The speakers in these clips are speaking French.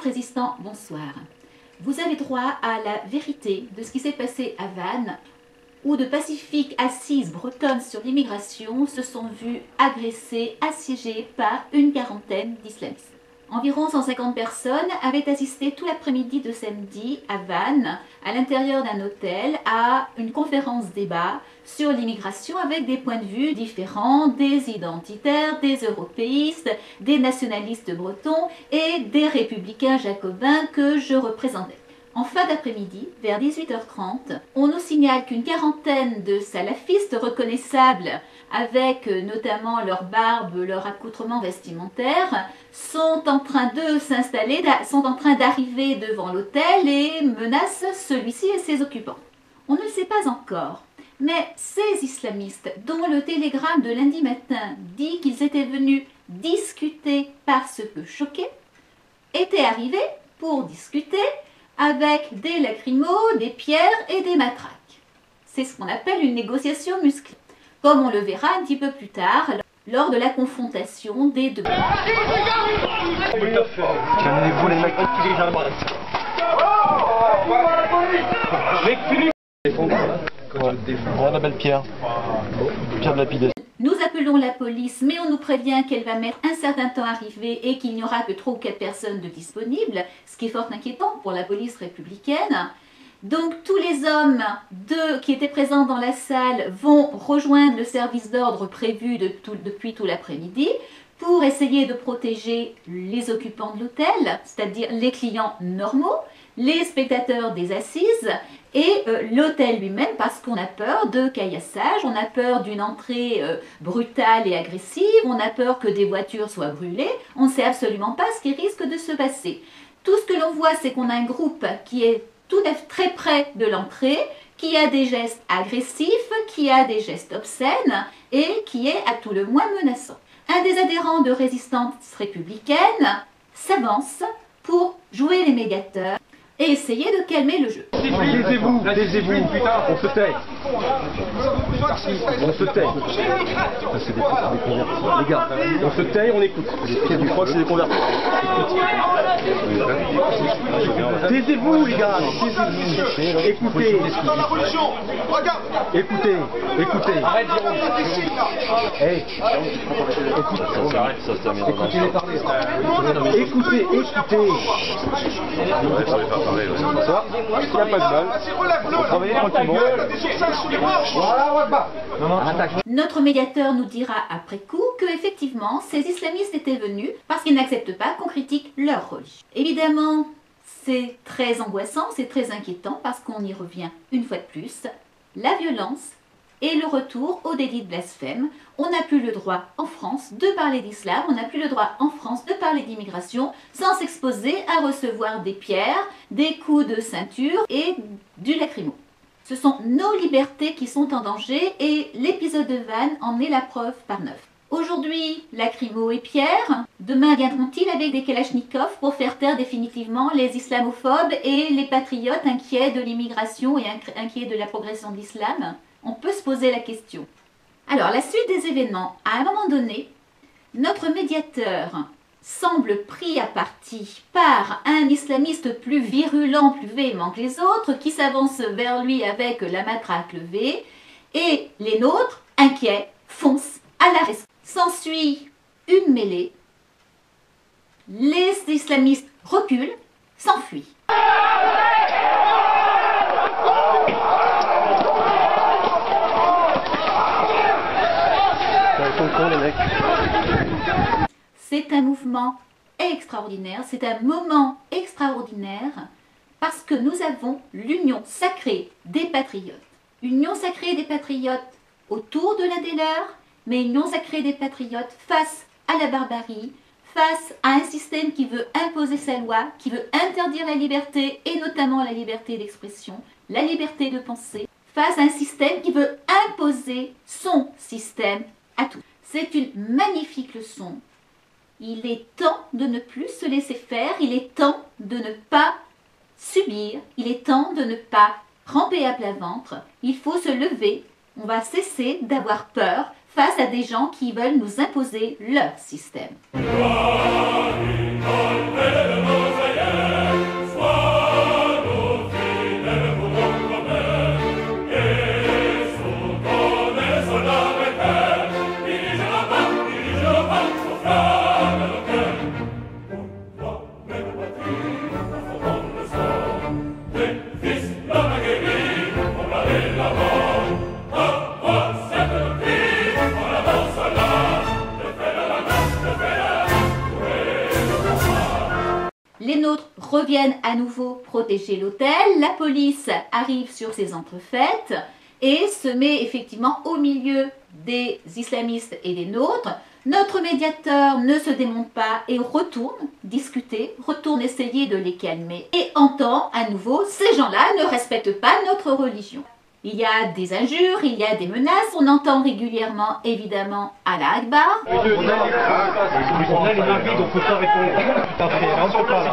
résistants, bonsoir. Vous avez droit à la vérité de ce qui s'est passé à Vannes, où de pacifiques assises bretonnes sur l'immigration se sont vues agressées, assiégées par une quarantaine d'islamistes. Environ 150 personnes avaient assisté tout l'après-midi de samedi à Vannes, à l'intérieur d'un hôtel, à une conférence-débat sur l'immigration avec des points de vue différents, des identitaires, des européistes, des nationalistes bretons et des républicains jacobins que je représentais. En fin d'après-midi, vers 18h30, on nous signale qu'une quarantaine de salafistes reconnaissables, avec notamment leur barbe, leur accoutrement vestimentaire, sont en train de s'installer, sont en train d'arriver devant l'hôtel et menacent celui-ci et ses occupants. On ne le sait pas encore, mais ces islamistes, dont le télégramme de lundi matin dit qu'ils étaient venus discuter parce que choqués, étaient arrivés pour discuter avec des lacrymos, des pierres et des matraques. C'est ce qu'on appelle une négociation musclée, comme on le verra un petit peu plus tard, lors de la confrontation des deux. Calmez-vous les mecs, voilà la belle pierre. Pierre de lapidation. Nous appelons la police, mais on nous prévient qu'elle va mettre un certain temps à arriver et qu'il n'y aura que 3 ou 4 personnes de disponibles, ce qui est fort inquiétant pour la police républicaine. Donc tous les hommes qui étaient présents dans la salle vont rejoindre le service d'ordre prévu depuis tout l'après-midi pour essayer de protéger les occupants de l'hôtel, c'est-à-dire les clients normaux, les spectateurs des assises et l'hôtel lui-même, parce qu'on a peur de caillassage, on a peur d'une entrée brutale et agressive, on a peur que des voitures soient brûlées, on ne sait absolument pas ce qui risque de se passer. Tout ce que l'on voit, c'est qu'on a un groupe qui est très près de l'entrée, qui a des gestes agressifs, qui a des gestes obscènes et qui est à tout le moins menaçant. Un des adhérents de Résistance républicaine s'avance pour jouer les médiateurs et essayer de calmer le jeu. Taisez-vous, taisez-vous, on se tait. On se tait. C'est des convertis. Les gars, on se tait, on écoute. Je crois que c'est des convertis. Taisez-vous les gars, écoutez. Écoutez, écoutez. Arrête, écoutez, écoutez. Ça, il n'y a pas de mal. On travaille tranquillement. Notre médiateur nous dira après coup que effectivement ces islamistes étaient venus parce qu'ils n'acceptent pas qu'on critique leur religion. Évidemment, c'est très angoissant, c'est très inquiétant parce qu'on y revient une fois de plus. La violence et le retour au délit de blasphème. On n'a plus le droit en France de parler d'islam, on n'a plus le droit en France de parler d'immigration sans s'exposer à recevoir des pierres, des coups de ceinture et du lacrymo. Ce sont nos libertés qui sont en danger et l'épisode de Vannes en est la preuve par 9. Aujourd'hui, lacrymo et pierre. Demain viendront-ils avec des kalachnikovs pour faire taire définitivement les islamophobes et les patriotes inquiets de l'immigration et inquiets de la progression de l'islam? On peut se poser la question. Alors, la suite des événements. À un moment donné, notre médiateur semble pris à partie par un islamiste plus virulent, plus véhément que les autres, qui s'avance vers lui avec la matraque levée, et les nôtres, inquiets, foncent à la rescousse. S'ensuit une mêlée. Les islamistes reculent, s'enfuient. C'est un mouvement extraordinaire, c'est un moment extraordinaire parce que nous avons l'union sacrée des patriotes. Union sacrée des patriotes autour de l'un des leurs, mais union sacrée des patriotes face à la barbarie, face à un système qui veut imposer sa loi, qui veut interdire la liberté et notamment la liberté d'expression, la liberté de penser, face à un système qui veut imposer son système à tous. C'est une magnifique leçon. Il est temps de ne plus se laisser faire, il est temps de ne pas subir, il est temps de ne pas ramper à plat ventre. Il faut se lever, on va cesser d'avoir peur face à des gens qui veulent nous imposer leur système. reviennent à nouveau protéger l'hôtel. La police arrive sur ces entrefaites et se met effectivement au milieu des islamistes et des nôtres. Notre médiateur ne se démonte pas et retourne discuter, retourne essayer de les calmer et entend à nouveau ces gens-là ne respectent pas notre religion. Il y a des injures, il y a des menaces, on entend régulièrement évidemment Allah Akbar. On a les mains vides, on ne peut pas répondre. Parfait, on se parle.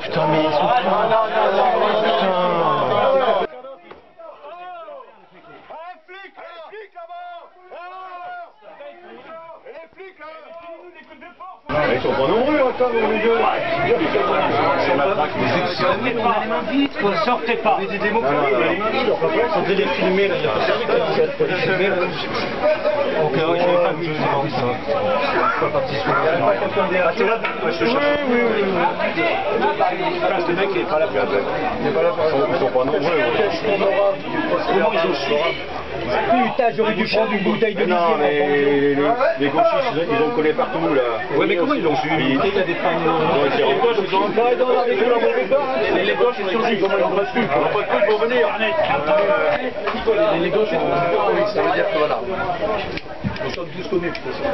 Putain, mais ils sont... Ils sont pas nombreux, attends, les deux. On a les mains vides, quoi, sortez pas. Des démocrates, les mains vides, on peut les filmer, là, il y a personne qui a filmé, là. Ok, je n'ai pas vu, c'est bon, ça. Pas participer. Ah, c'est là, je te cherche. Oui. Ce mec, il n'est pas là, il n'est pas là. Ils sont pas nombreux. Comment ils ont su? Putain, j'aurais dû prendre une bouteille de non, mais les gauchistes, ils ont collé partout, là. Ouais, mais comment ils l'ont su? Il y a des femmes... Les gauches, ils sont... Les gauches, ils sont justes. Ils n'ont pas de cul pour venir. Les gauches, ils sont justes. Ça veut dire que voilà. Nous sommes tous connus, de toute façon.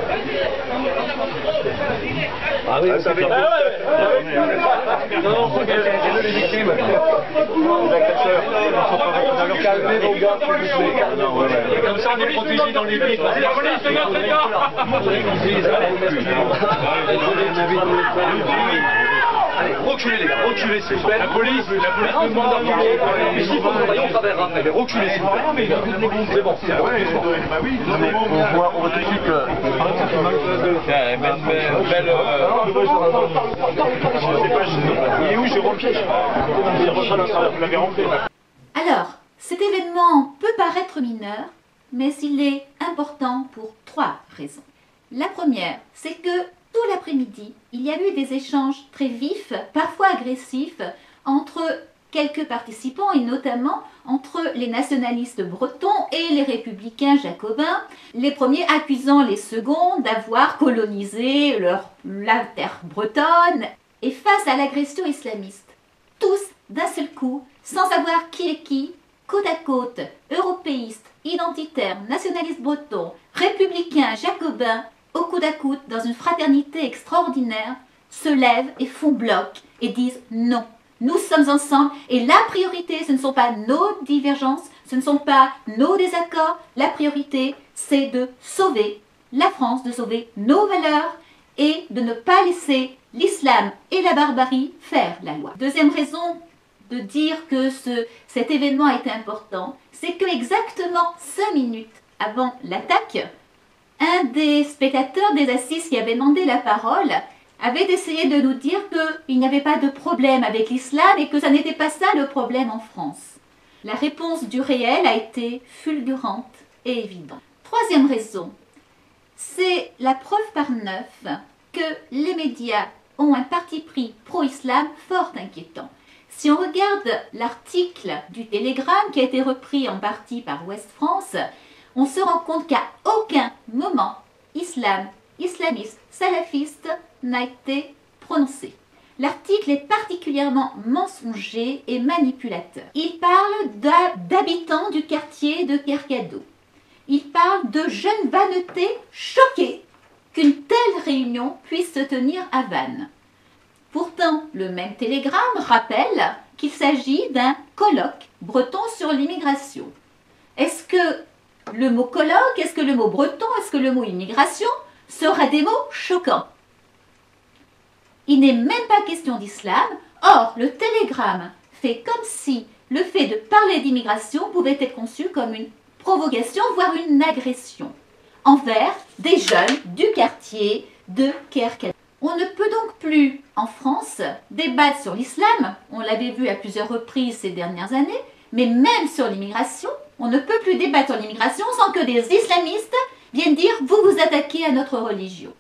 Ah oui, ça veut dire... Non, j'ai vu les victimes. Les agresseurs. Alors calmez vos gars, s'il vous plaît. Comme ça, on est protégés dans les villes. La police, les gars, les gars. Allez, reculez les gars, reculez s'il vous plaît. La police demande à reculer. Mais si vous voyez, on travaillera après. Mais reculez s'il vous plaît. C'est bon. On voit tout de suite que... Il est où Jérôme Piège? Alors, cet événement peut paraître mineur, mais il est important pour 3 raisons. La première, c'est que tout l'après-midi, il y a eu des échanges très vifs, parfois agressifs, entre quelques participants et notamment entre les nationalistes bretons et les républicains jacobins, les premiers accusant les seconds d'avoir colonisé la terre bretonne. Et face à l'agression islamiste, tous d'un seul coup, sans savoir qui est qui, côte à côte, européistes, identitaires, nationalistes bretons, républicains, jacobins, au coude à coude, dans une fraternité extraordinaire, se lèvent et font bloc et disent non. Nous sommes ensemble et la priorité, ce ne sont pas nos divergences, ce ne sont pas nos désaccords. La priorité, c'est de sauver la France, de sauver nos valeurs et de ne pas laisser l'islam et la barbarie faire la loi. Deuxième raison de dire que cet événement a été important, c'est que exactement 5 minutes avant l'attaque, un des spectateurs des assises qui avait demandé la parole avait essayé de nous dire qu'il n'y avait pas de problème avec l'islam et que ça n'était pas ça le problème en France. La réponse du réel a été fulgurante et évidente. Troisième raison, c'est la preuve par 9 que les médias ont un parti pris pro-islam fort inquiétant. Si on regarde l'article du Télégramme qui a été repris en partie par Ouest France, on se rend compte qu'à aucun moment islamiste, salafiste n'a été prononcé. L'article est particulièrement mensonger et manipulateur. Il parle d'habitants du quartier de Kerkado. Il parle de jeunes vannetés choqués qu'une telle réunion puisse se tenir à Vannes. Pourtant, le même télégramme rappelle qu'il s'agit d'un colloque breton sur l'immigration. Est-ce que le mot colloque, est-ce que le mot breton, est-ce que le mot immigration sera des mots choquants? Il n'est même pas question d'islam. Or, le télégramme fait comme si le fait de parler d'immigration pouvait être conçu comme une provocation, voire une agression, envers des jeunes du quartier de Kerkado. On ne peut donc plus, en France, débattre sur l'islam, on l'avait vu à plusieurs reprises ces dernières années, mais même sur l'immigration, on ne peut plus débattre sur l'immigration sans que des islamistes viennent dire « vous vous attaquez à notre religion ».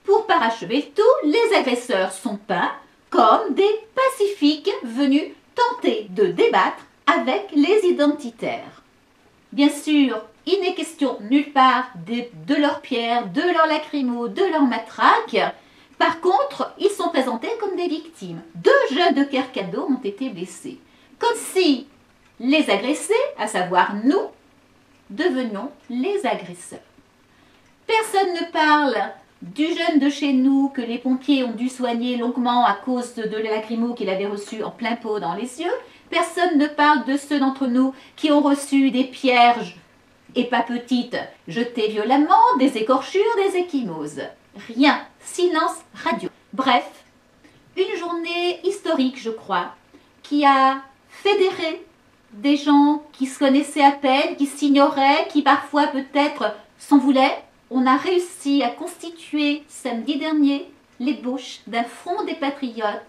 Pour parachever tout, les agresseurs sont peints comme des pacifiques venus tenter de débattre avec les identitaires. Bien sûr, Il n'est question nulle part de leurs pierres, de leurs lacrymos, de leurs matraques. Par contre, ils sont présentés comme des victimes. 2 jeunes de Kercado ont été blessés. Comme si les agressés, à savoir nous, devenions les agresseurs. Personne ne parle du jeune de chez nous que les pompiers ont dû soigner longuement à cause de lacrymo qu'il avait reçu en plein pot dans les yeux. Personne ne parle de ceux d'entre nous qui ont reçu des pierres, et pas petites, jetées violemment, des écorchures, des ecchymoses. Rien, silence radio. Bref, une journée historique, je crois, qui a fédéré des gens qui se connaissaient à peine, qui s'ignoraient, qui parfois peut-être s'en voulaient. On a réussi à constituer samedi dernier l'ébauche d'un front des patriotes.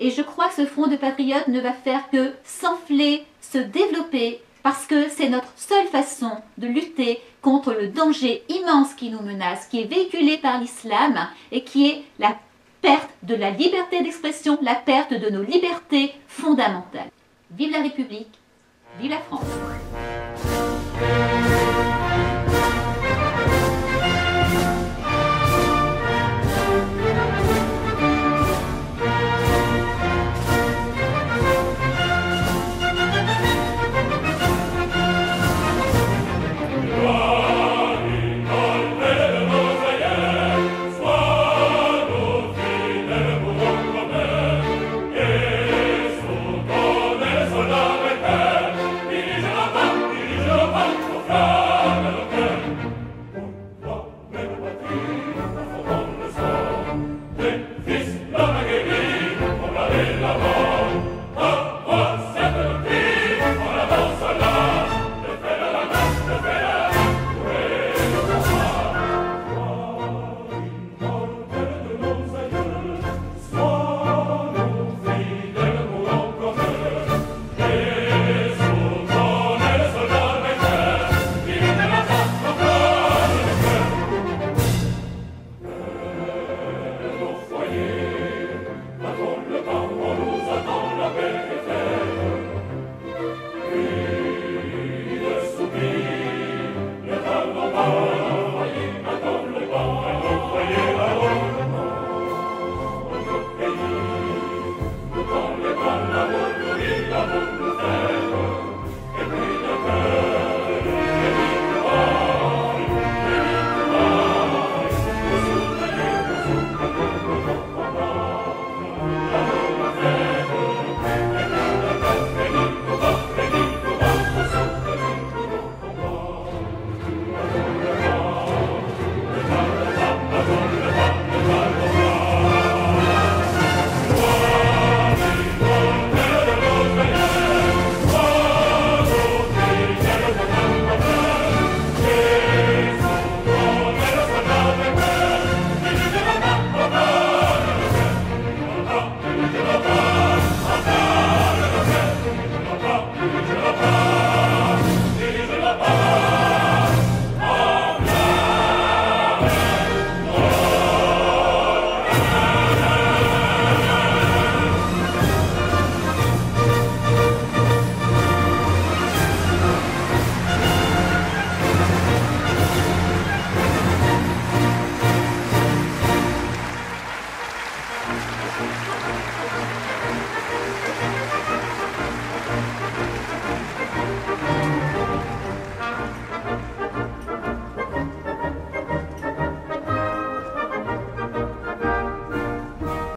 Et je crois que ce front de patriotes ne va faire que s'enfler, se développer, parce que c'est notre seule façon de lutter contre le danger immense qui nous menace, qui est véhiculé par l'islam et qui est la perte de la liberté d'expression, la perte de nos libertés fondamentales. Vive la République, vive la France!